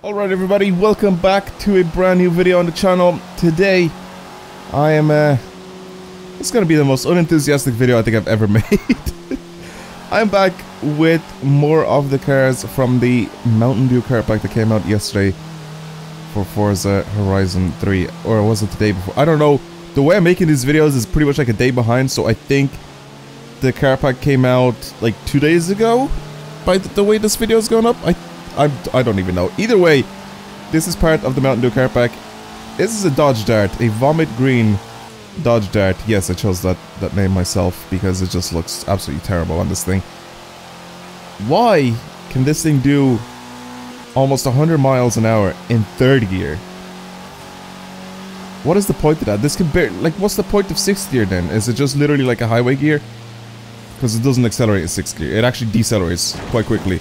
Alright everybody, welcome back to a brand new video on the channel. Today, I am, it's gonna be the most unenthusiastic video I think I've ever made. I'm back with more of the cars from the Mountain Dew car pack that came out yesterday for Forza Horizon 3, or was it the day before? I don't know. The way I'm making these videos is pretty much like a day behind, so I think the car pack came out like 2 days ago by the way this video is going up. I don't even know. Either way, this is part of the Mountain Dew car pack. This is a Dodge Dart, a vomit green Dodge Dart. Yes, I chose that name myself because it just looks absolutely terrible on this thing. Why can this thing do almost 100 miles an hour in third gear? What is the point of that? This can barely, like, what's the point of 6th gear then? Is it just literally like a highway gear? Because it doesn't accelerate in 6th gear. It actually decelerates quite quickly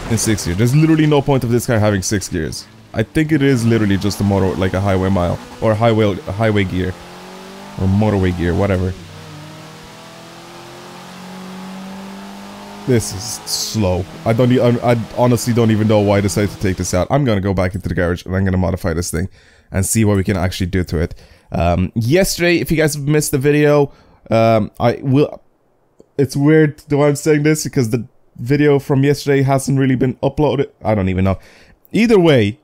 in 6th gear. There's literally no point of this car having 6 gears. I think it is literally just a motor, like a highway mile, or highway gear, or motorway gear, whatever. This is slow. I honestly don't even know why I decided to take this out. I'm gonna go back into the garage and I'm gonna modify this thing and see what we can actually do to it. Yesterday, if you guys have missed the video, it's weird the way I'm saying this because the video from yesterday hasn't really been uploaded. I don't even know. Either way,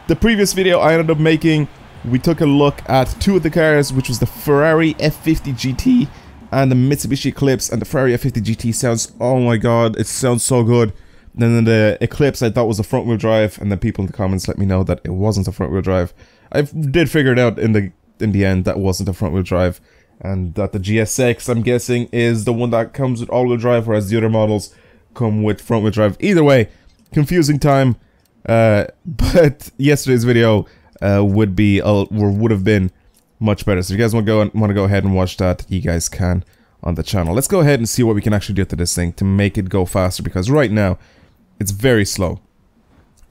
the previous video I ended up making, we took a look at two of the cars, which was the Ferrari F50 GT and the Mitsubishi Eclipse. And the Ferrari F50 GT sounds, oh my god, it sounds so good. And then the Eclipse I thought was a front wheel drive, and then people in the comments let me know that it wasn't a front wheel drive. I did figure it out in the end that wasn't a front wheel drive, and that the GSX, I'm guessing, is the one that comes with all wheel drive, whereas the other models come with front wheel drive. Either way, confusing time, but yesterday's video would have been much better. So if you guys want to go ahead and watch that, you guys can on the channel. Let's go ahead and see what we can actually do to this thing to make it go faster, because right now it's very slow.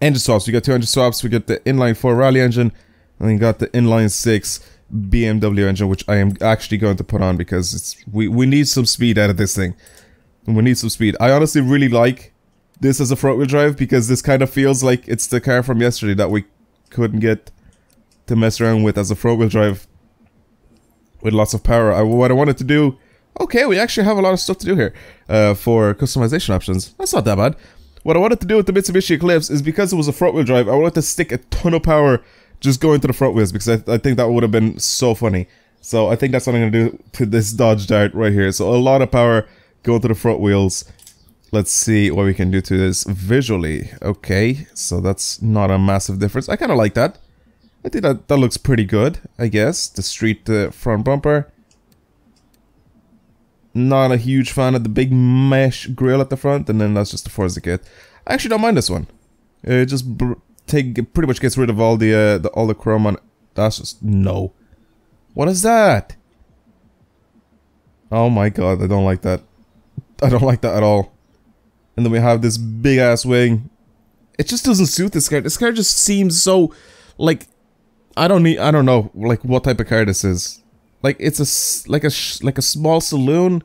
Engine swaps, we got 2 engine swaps. We got the inline 4 rally engine, and then you got the inline 6 BMW engine, which I am actually going to put on because we need some speed out of this thing. We need some speed. I honestly really like this as a front wheel drive because this kind of feels like it's the car from yesterday that we couldn't get to mess around with as a front wheel drive with lots of power. What I wanted to do, okay, we actually have a lot of stuff to do here for customization options. That's not that bad. What I wanted to do with the Mitsubishi Eclipse is, because it was a front wheel drive, I wanted to stick a ton of power just going to the front wheels, because I think that would have been so funny. So I think that's what I'm going to do to this Dodge Dart right here. So a lot of power going to the front wheels. Let's see what we can do to this visually. Okay, so that's not a massive difference. I kind of like that. I think that looks pretty good, I guess. The street front bumper. Not a huge fan of the big mesh grille at the front, and then that's just the Forza kit. I actually don't mind this one. It just pretty much gets rid of all the chrome on. That's just no. What is that? Oh my god, I don't like that. I don't like that at all. And then we have this big ass wing. It just doesn't suit this car. This car just seems so, like, I don't know like what type of car this is. Like, it's like a small saloon.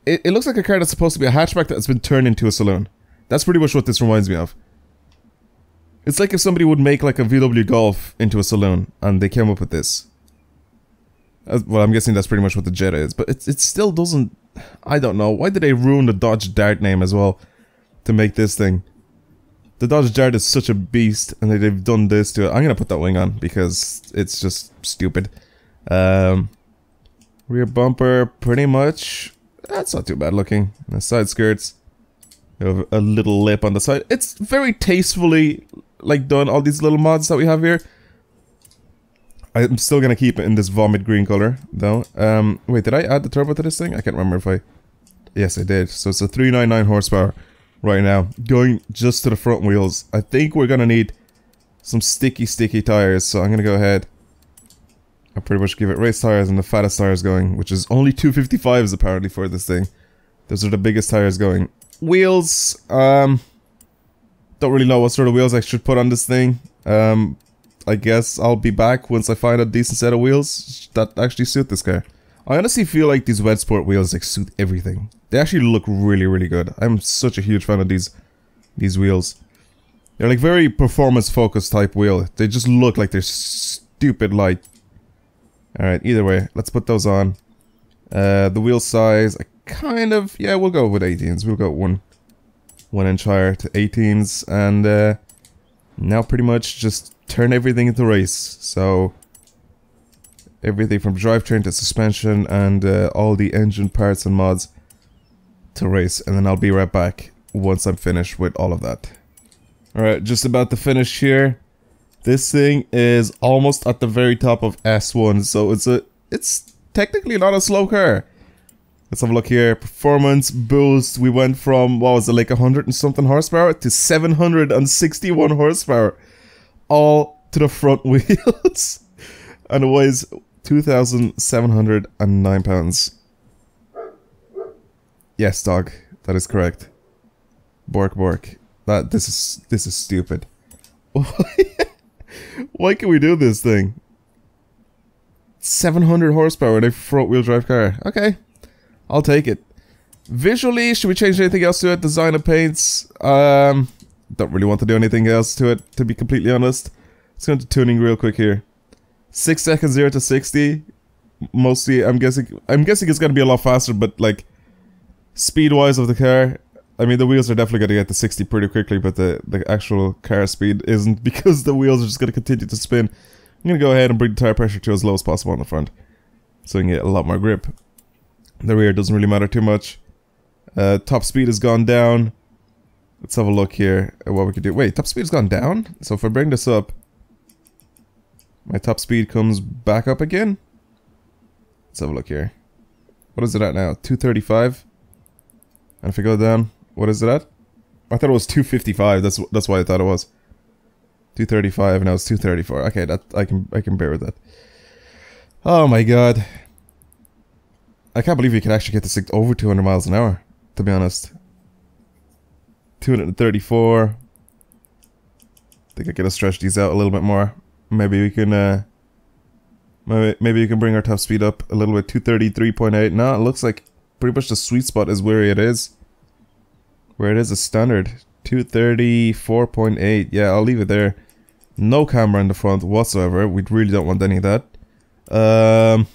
It looks like a car that's supposed to be a hatchback that's been turned into a saloon. That's pretty much what this reminds me of. It's like if somebody would make like a VW Golf into a saloon and they came up with this. Well, I'm guessing that's pretty much what the Jetta is, but it still doesn't. I don't know. Why did they ruin the Dodge Dart name as well to make this thing? The Dodge Dart is such a beast, and they've done this to it. I'm gonna put that wing on because it's just stupid. Rear bumper, pretty much. That's not too bad looking. And the side skirts, you have a little lip on the side. It's very tastefully like done. All these little mods that we have here. I'm still gonna keep it in this vomit green color, though. Wait, did I add the turbo to this thing? I can't remember if I. Yes, I did. So it's a 399 horsepower right now, going just to the front wheels. I think we're gonna need some sticky tires. So I'm gonna go ahead. I'll pretty much give it race tires and the fattest tires going, which is only 255s apparently for this thing. Those are the biggest tires going. Wheels, don't really know what sort of wheels I should put on this thing. I guess I'll be back once I find a decent set of wheels that actually suit this car. I honestly feel like these wet sport wheels like suit everything. They actually look really, really good. I'm such a huge fan of these wheels. They're like very performance-focused type wheel. They just look like they're stupid light. Alright, either way, let's put those on. The wheel size, I kind of... Yeah, we'll go with 18s. We'll go 1 inch higher to 18s. And now pretty much just turn everything into race. So... everything from drivetrain to suspension and all the engine parts and mods to race. And then I'll be right back once I'm finished with all of that. Alright, just about to finish here. This thing is almost at the very top of S1, so it's technically not a slow car. Let's have a look here. Performance boost, we went from, what was it, like 100 and something horsepower to 761 horsepower. All to the front wheels. And it weighs 2,709 pounds. Yes, dog, that is correct. Bork, bork. This is stupid. Why can we do this thing? 700 horsepower in a front-wheel drive car. Okay, I'll take it. Visually, should we change anything else to it? Design and paints. Don't really want to do anything else to it, to be completely honest. Let's go into tuning real quick here. 6 seconds 0 to 60. Mostly, I'm guessing it's gonna be a lot faster, but like speed-wise of the car. I mean, the wheels are definitely going to get to 60 pretty quickly, but the actual car speed isn't, because the wheels are just going to continue to spin. I'm going to go ahead and bring the tire pressure to as low as possible on the front, so we can get a lot more grip. The rear doesn't really matter too much. Top speed has gone down. Let's have a look here at what we can do. Wait, top speed has gone down? So if I bring this up, my top speed comes back up again? Let's have a look here. What is it at now? 235? And if I go down... what is it at? I thought it was 255. That's why I thought it was 235. Now it's 234. Okay, that I can bear with that. Oh my god! I can't believe you can actually get this thing over 200 miles an hour. To be honest, 234. I think I gotta stretch these out a little bit more. Maybe we can. Maybe you can bring our top speed up a little bit. 233.8. No, it looks like pretty much the sweet spot is where it is. Where it is a standard. 234.8. Yeah, I'll leave it there. No camera in the front whatsoever. We really don't want any of that. I'm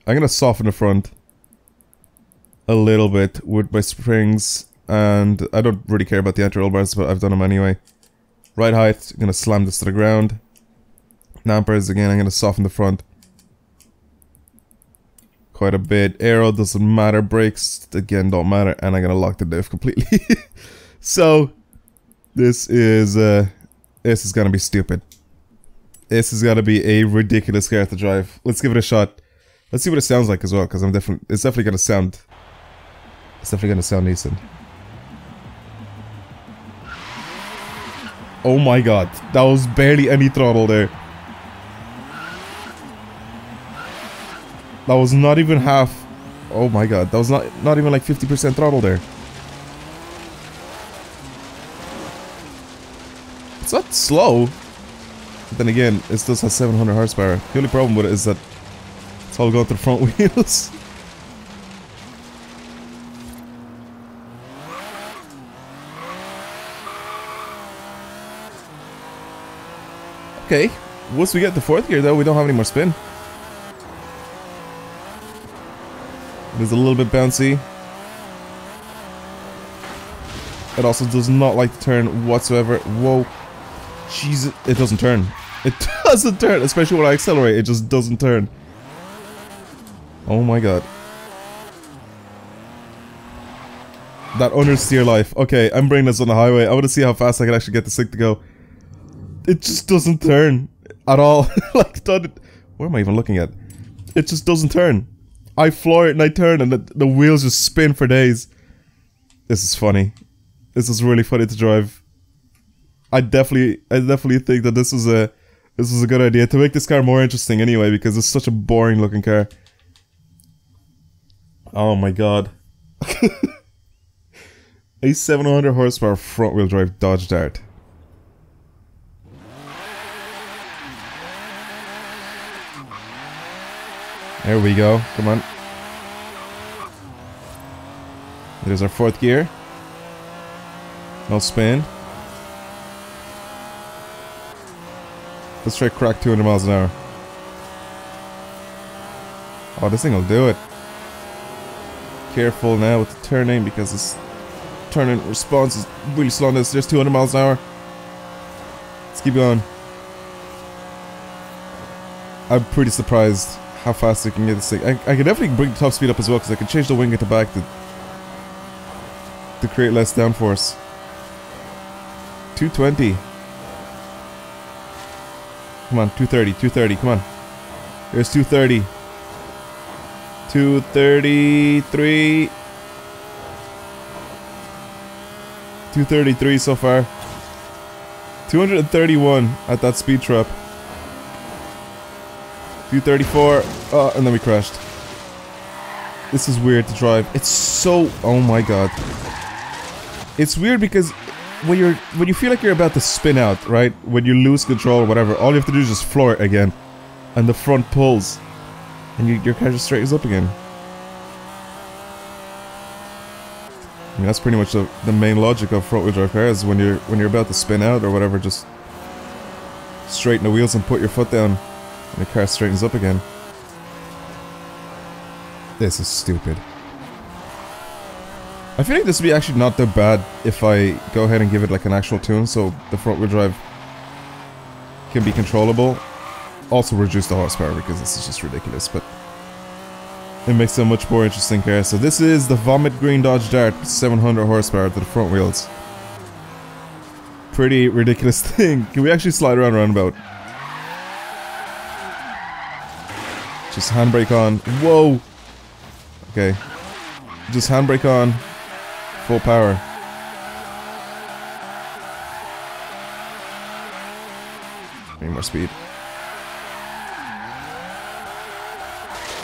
gonna soften the front a little bit with my springs, and I don't really care about the anti-roll bars, but I've done them anyway. Right height, I'm gonna slam this to the ground. Dampers, again, I'm gonna soften the front quite a bit. Aero doesn't matter. Brakes, again, don't matter. And I'm gonna lock the diff completely. So, this is gonna be stupid. This is gonna be a ridiculous car to drive. Let's give it a shot. Let's see what it sounds like as well, because it's definitely gonna sound... it's definitely gonna sound decent. Oh my god, that was barely any throttle there. That was not even half. Oh my god, that was not even like 50% throttle there. It's not slow. But then again, it still has 700 horsepower. The only problem with it is that it's all going to the front wheels. Okay, once we get the fourth gear though, we don't have any more spin. It is a little bit bouncy. It also does not like to turn whatsoever. Whoa. Jesus. It doesn't turn. It doesn't turn. Especially when I accelerate. It just doesn't turn. Oh my god. That understeer life. Okay, I'm bringing this on the highway. I want to see how fast I can actually get this thing to go. It just doesn't turn. At all. Like, what am I even looking at? It just doesn't turn. I floor it and I turn and the wheels just spin for days. This is funny. This is really funny to drive. I definitely think that this is a good idea to make this car more interesting anyway, because it's such a boring looking car. Oh my god. A 700 horsepower front wheel drive Dodge Dart. There we go. Come on. There's our fourth gear. No spin. Let's try crack 200 miles an hour. Oh, this thing will do it. Careful now with the turning because this turning response is really slow on this. There's 200 miles an hour. Let's keep going. I'm pretty surprised how fast I can get this thing. I can definitely bring the top speed up as well because I can change the wing at the back to create less downforce. 220. Come on, 230, 230, come on. There's 230. 233. 233 so far. 231 at that speed trap. 234. Oh, and then we crashed. This is weird to drive. It's so... Oh my god. It's weird because when you feel like you're about to spin out, right? When you lose control or whatever, all you have to do is just floor it again. And the front pulls. And your car just straightens up again. I mean, that's pretty much the main logic of front wheel drive cars. When you're about to spin out or whatever, just straighten the wheels and put your foot down. And the car straightens up again. This is stupid. I feel like this would be actually not that bad if I go ahead and give it like an actual tune so the front wheel drive can be controllable. Also reduce the horsepower because this is just ridiculous, but it makes it a much more interesting car. So this is the Vomit Green Dodge Dart, 700 horsepower to the front wheels. Pretty ridiculous thing. Can we actually slide around roundabout? Just handbrake on. Whoa! Okay. Just handbrake on. Full power. Need more speed.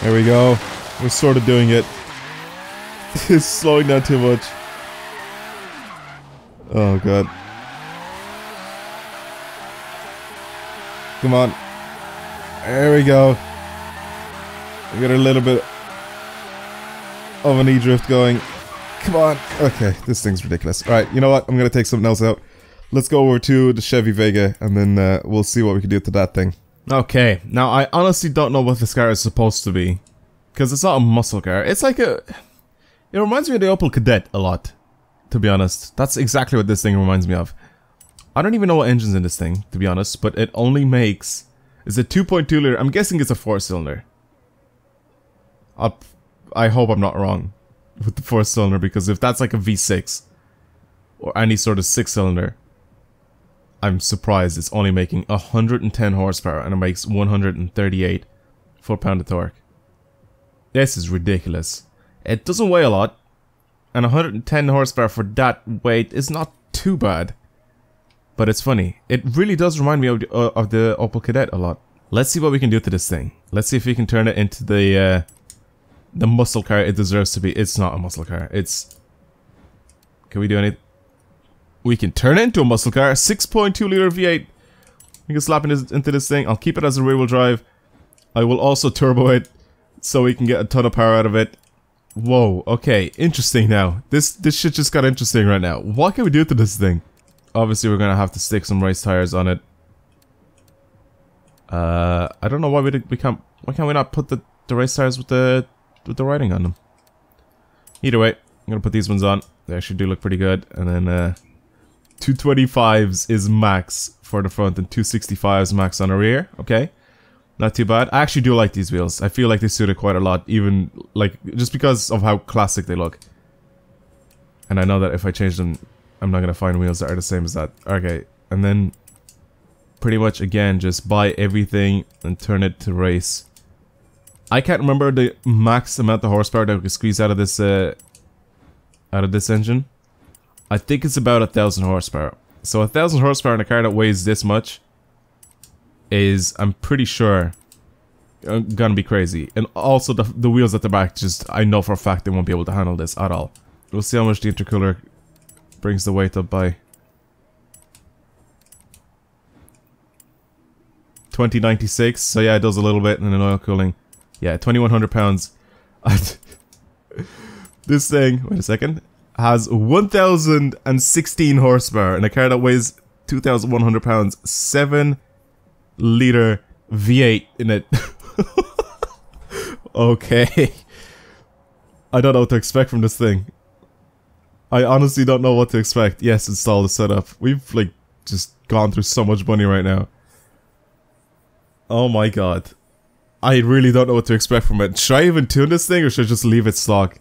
There we go. We're sort of doing it. It's slowing down too much. Oh god. Come on. There we go. We got a little bit of an E-drift going. Come on. Okay, this thing's ridiculous. Alright, you know what? I'm gonna take something else out. Let's go over to the Chevy Vega and then we'll see what we can do to that thing. Okay, now I honestly don't know what this car is supposed to be. Because it's not a muscle car. It's like a... It reminds me of the Opel Kadett a lot, to be honest. That's exactly what this thing reminds me of. I don't even know what engine's in this thing, to be honest, but it only makes... It's a 2.2 liter. I'm guessing it's a 4-cylinder. I hope I'm not wrong with the 4-cylinder, because if that's like a V6 or any sort of 6-cylinder, I'm surprised it's only making 110 horsepower and it makes 138 foot-pound of torque. This is ridiculous. It doesn't weigh a lot, and 110 horsepower for that weight is not too bad. But it's funny. It really does remind me of the Opel Kadett a lot. Let's see what we can do to this thing. Let's see if we can turn it into the muscle car it deserves to be. It's not a muscle car. It's... Can we do anything? We can turn it into a muscle car. 6.2 liter V8. We can slap it into this thing. I'll keep it as a rear wheel drive. I will also turbo it so we can get a ton of power out of it. Whoa, okay, interesting now. This shit just got interesting right now. What can we do to this thing? Obviously we're gonna have to stick some race tires on it. I don't know why why can't we not put the race tires with the writing on them? Either way, I'm gonna put these ones on. They actually do look pretty good. And then 225s is max for the front and 265s max on the rear. Okay. Not too bad. I actually do like these wheels. I feel like they suit it quite a lot, even like just because of how classic they look. And I know that if I change them, I'm not gonna find wheels that are the same as that. Okay, and then pretty much again, just buy everything and turn it to race. I can't remember the max amount of horsepower that we could squeeze out of this engine. I think it's about 1,000 horsepower. So 1,000 horsepower in a car that weighs this much is, I'm pretty sure, gonna be crazy. And also the wheels at the back, just, I know for a fact they won't be able to handle this at all. We'll see how much the intercooler brings the weight up by. 2096, so yeah, it does a little bit, and then oil cooling. Yeah, 2,100 pounds. This thing, wait a second, has 1,016 horsepower in a car that weighs 2,100 pounds. 7 liter V8 in it. Okay. I don't know what to expect from this thing. I honestly don't know what to expect. Yes, install the setup. We've like just gone through so much money right now. Oh my god. I really don't know what to expect from it. Should I even tune this thing or should I just leave it stock?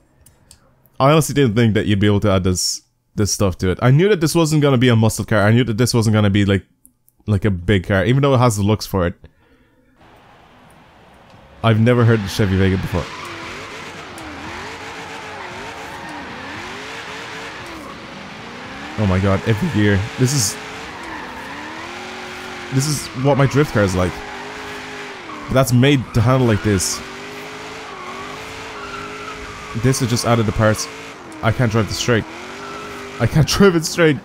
I honestly didn't think that you'd be able to add this stuff to it. I knew that this wasn't gonna be a muscle car. I knew that this wasn't gonna be like a big car, even though it has the looks for it. I've never heard the Chevy Vega before. Oh my god, every gear. This is what my drift car is like. But that's made to handle like this. This is just added the parts. I can't drive this straight. I can't drive it straight.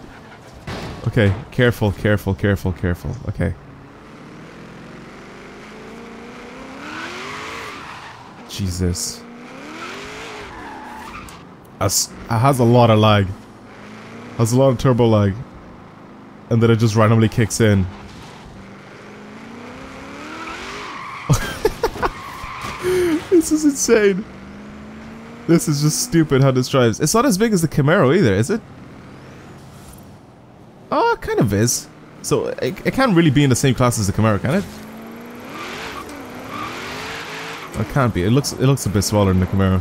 Okay, careful, careful, careful, careful. Okay. Jesus. It has a lot of lag. Has a lot of turbo lag. And then it just randomly kicks in. This is insane. This is just stupid how this drives. It's not as big as the Camaro either, is it? Oh, it kind of is. So it can't really be in the same class as the Camaro, can it? It can't be. It looks a bit smaller than the Camaro.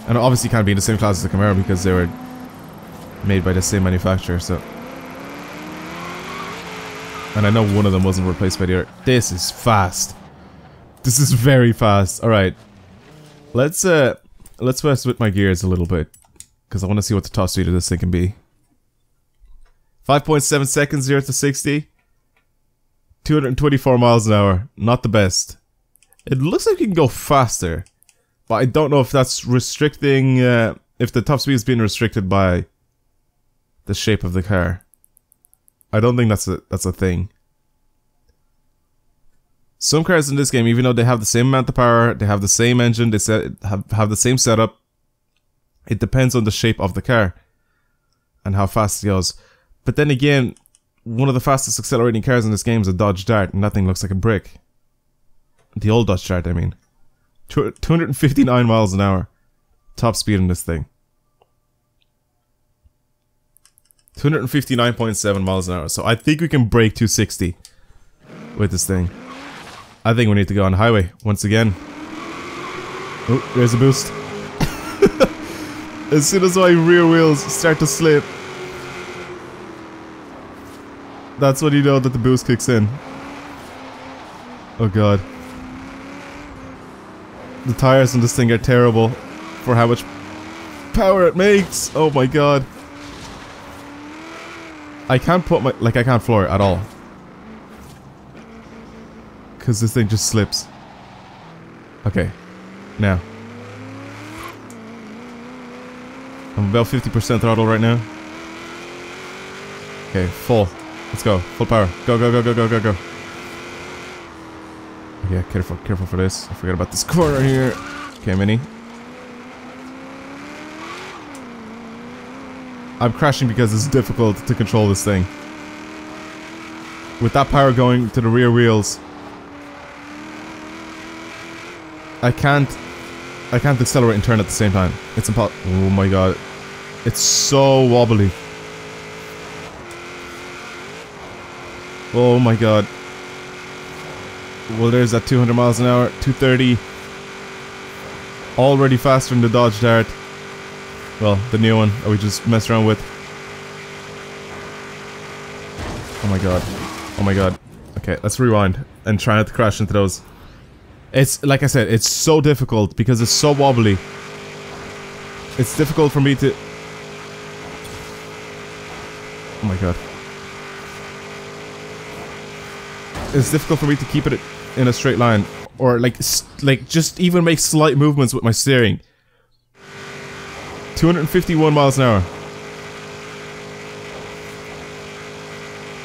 And it obviously can't be in the same class as the Camaro because they were made by the same manufacturer, so. And I know one of them wasn't replaced by the other. This is fast. This is very fast. Alright. Let's mess with my gears a little bit. Because I want to see what the top speed of this thing can be. 5.7 seconds, 0 to 60. 224 miles an hour. Not the best. It looks like you can go faster. But I don't know if that's restricting... if the top speed is being restricted by the shape of the car. I don't think that's a thing. Some cars in this game, even though they have the same amount of power, they have the same engine, they have the same setup, it depends on the shape of the car and how fast it goes. But then again, one of the fastest accelerating cars in this game is a Dodge Dart, and that thing looks like a brick. The old Dodge Dart, I mean. 259 miles an hour. Top speed in this thing. 259.7 miles an hour. So I think we can break 260 with this thing. I think we need to go on the highway once again. Oh, there's a boost. As soon as my rear wheels start to slip, that's when you know that the boost kicks in. Oh god. The tires on this thing are terrible for how much power it makes. Oh my god. I can't put my... I can't floor it at all. Because this thing just slips. Okay. Now. I'm about 50% throttle right now. Okay, full. Let's go. Full power. Go, go, go, go, go, go, go. Okay, careful, careful for this. I forgot about this corner here. Okay, mini. I'm crashing because it's difficult to control this thing. With that power going to the rear wheels, I can't accelerate and turn at the same time. It's impossible. Oh my god. It's so wobbly. Oh my god. Well, there's that 200 miles an hour, 230. Already faster than the Dodge Dart. Well, the new one that we just messed around with. Oh my god. Oh my god. Okay, let's rewind and try not to crash into those. It's, like I said, it's so difficult because it's so wobbly. It's difficult for me to... Oh my god. It's difficult for me to keep it in a straight line. Or like just even make slight movements with my steering. 251 miles an hour.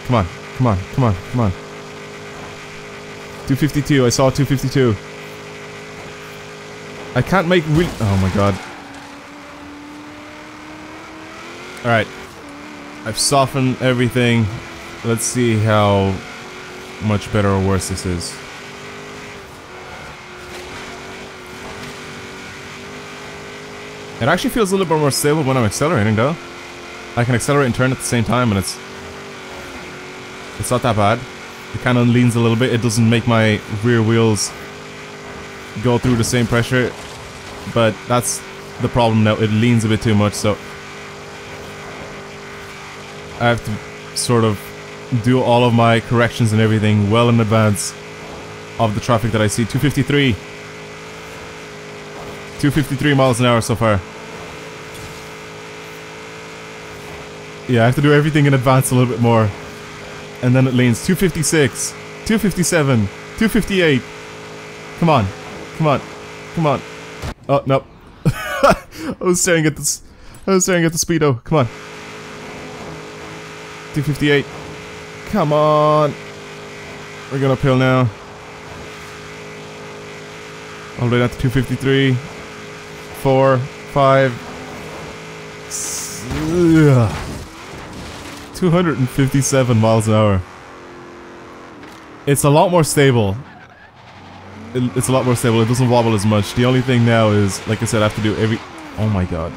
Come on, come on, come on, come on. 252, I saw 252. I can't make really... Oh my god. Alright. I've softened everything. Let's see how much better or worse this is. It actually feels a little bit more stable when I'm accelerating though. I can accelerate and turn at the same time and it's not that bad. It kind of leans a little bit. It doesn't make my rear wheels go through the same pressure, but that's the problem now. It leans a bit too much, so I have to sort of do all of my corrections and everything well in advance of the traffic that I see. 253. 253 miles an hour so far. Yeah, I have to do everything in advance a little bit more. And then it leans. 256. 257. 258. Come on. Come on. Come on. Oh, no. I was staring at this. I was staring at the speedo. Come on. 258. Come on. We're going uphill now. All the way down to 253. 4, 5. 257 miles an hour. It's a lot more stable. It's a lot more stable. It doesn't wobble as much. The only thing now is, like I said, I have to do oh my god.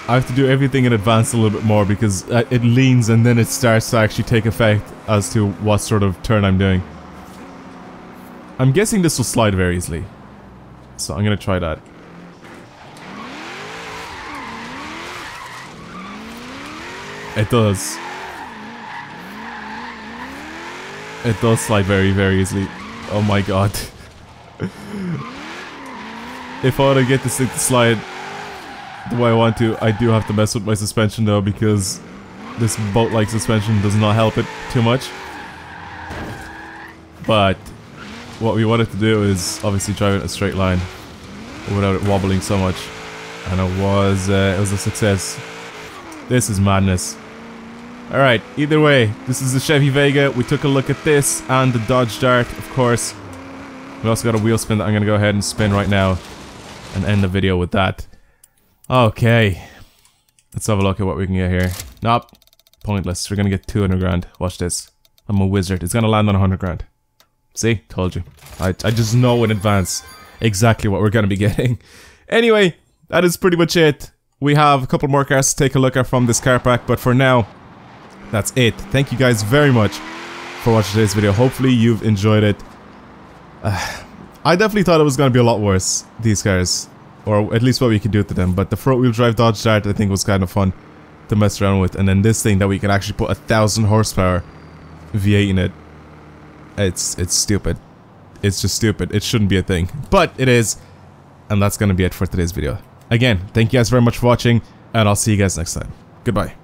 I have to do everything in advance a little bit more because it leans and then it starts to actually take effect as to what sort of turn I'm doing. I'm guessing this will slide very easily. So I'm gonna try that. It does. It does slide very, very easily. Oh my god. If I want to get this thing to slide the way I want to, I do have to mess with my suspension though, because this boat-like suspension does not help it too much. But what we wanted to do is obviously drive it in a straight line without it wobbling so much, and it was a success. This is madness. Alright, either way, this is the Chevy Vega. We took a look at this and the Dodge Dart, of course. We also got a wheel spin that I'm going to go ahead and spin right now and end the video with that. Okay, let's have a look at what we can get here. Nope, pointless. We're going to get 200 grand. Watch this. I'm a wizard. It's going to land on 100 grand. See? Told you. I just know in advance exactly what we're going to be getting. Anyway, that is pretty much it. We have a couple more cars to take a look at from this car pack, but for now, that's it. Thank you guys very much for watching today's video. Hopefully you've enjoyed it. I definitely thought it was going to be a lot worse, these cars. Or at least what we could do to them. But the front wheel drive Dodge Dart I think was kind of fun to mess around with. And then this thing that we can actually put 1,000 horsepower V8 in it. It's stupid. It's just stupid. It shouldn't be a thing. But it is. And that's going to be it for today's video. Again, thank you guys very much for watching. And I'll see you guys next time. Goodbye.